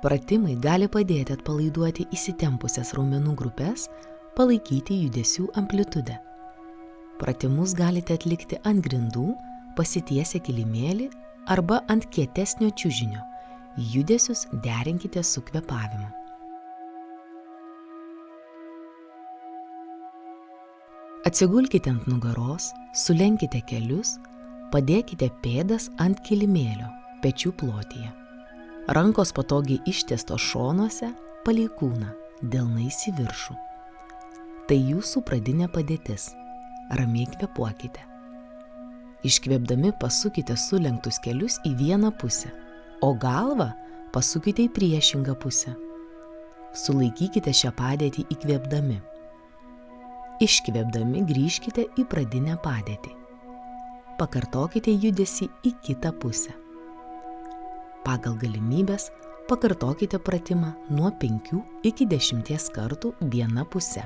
Pratimai gali padėti atpalaiduoti įsitempusias raumenų grupes, palaikyti judesių amplitudę. Pratimus galite atlikti ant grindų, pasitiesę kilimėlį arba ant kietesnio čiužinio. Judesius derinkite su kvėpavimu. Atsigulkite ant nugaros, sulenkite kelius, padėkite pėdas ant kilimėlio, pečių plotyje. Rankos patogiai ištiestos šonuose, palei kūną, delnais į viršų. Tai jūsų pradinė padėtis. Ramiai kvėpuokite. Iškvėpdami pasukite sulenktus kelius į vieną pusę, o galvą pasukite į priešingą pusę. Sulaikykite šią padėtį įkvėpdami. Iškvėpdami grįžkite į pradinę padėtį. Pakartokite judesį į kitą pusę. Pagal galimybes pakartokite pratimą nuo 5 iki 10 kartų viena puse.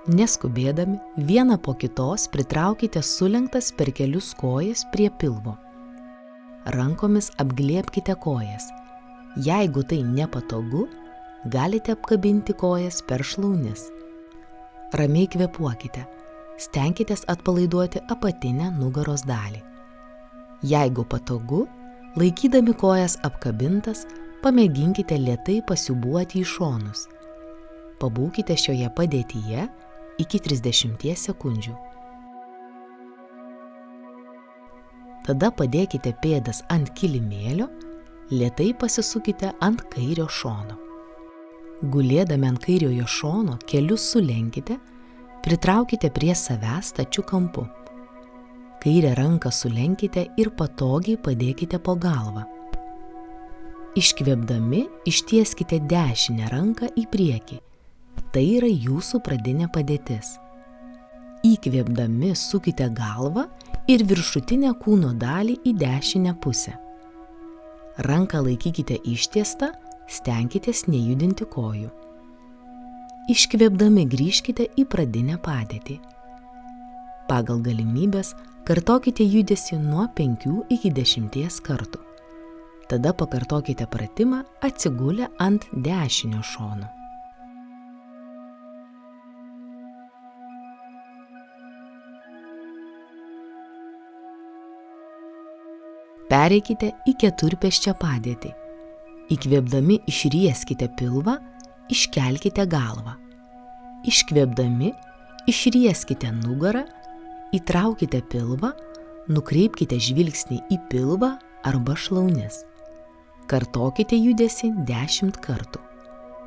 Neskubėdami, vieną po kitos pritraukite sulenktas per kelius kojas prie pilvo. Rankomis apglėbkite kojas. Jeigu tai nepatogu, galite apkabinti kojas per šlaunis. Ramiai kvėpuokite. Stenkitės atpalaiduoti apatinę nugaros dalį. Jeigu patogu, laikydami kojas apkabintas, pamėginkite lėtai pasiūbuoti į šonus. Pabūkite šioje padėtyje iki 30 sekundžių. Tada padėkite pėdas ant kilimėlio, lėtai pasisukite ant kairio šono. Gulėdami ant kairiojo šono kelius sulenkite, pritraukite prie savęs stačiu kampu. Kairę ranką sulenkite ir patogiai padėkite po galvą. Iškvėpdami ištieskite dešinę ranką į priekį. Tai yra jūsų pradinė padėtis. Įkvėpdami sukite galvą ir viršutinę kūno dalį į dešinę pusę. Ranką laikykite ištiestą, stenkitės nejudinti kojų. Iškvėpdami grįžkite į pradinę padėtį. Pagal galimybes kartokite judesį nuo 5 iki 10 kartų. Tada pakartokite pratimą atsigulę ant dešinio šono. Pereikite į keturpėsčią padėtį. Įkvėpdami išrieskite pilvą, iškelkite galvą. Iškvėpdami išrieskite nugarą, įtraukite pilvą, nukreipkite žvilgsnį į pilvą arba šlaunis. Kartokite judesį 10 kartų.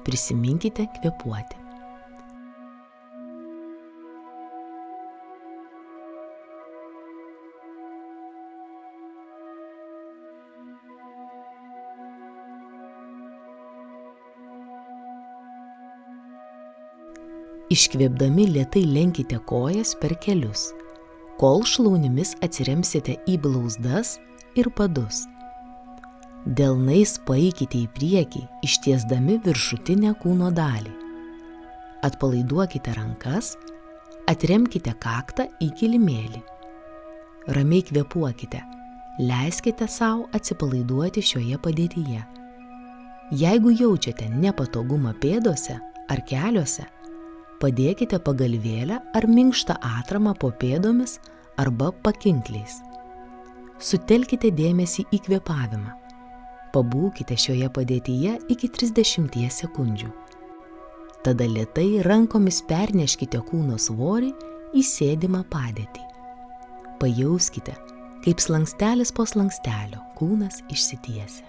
Prisiminkite kvėpuoti. Iškvėpdami lėtai lenkite kojas per kelius, kol šlaunimis atsiremsite į blauzdas ir padus. Delnais paeikite į priekį, ištiesdami viršutinę kūno dalį. Atpalaiduokite rankas, atremkite kaktą į kilimėlį. Ramiai kvėpuokite, leiskite savo atsipalaiduoti šioje padėtyje. Jeigu jaučiate nepatogumą pėdose ar keliuose, padėkite pagalvėlę ar minkštą atramą po pėdomis arba pakinkliais. Sutelkite dėmesį į kvėpavimą. Pabūkite šioje padėtyje iki 30 sekundžių. Tada lėtai rankomis perneškite kūno svorį į sėdimą padėtį. Pajauskite, kaip slankstelis po slankstelio kūnas išsitiesia.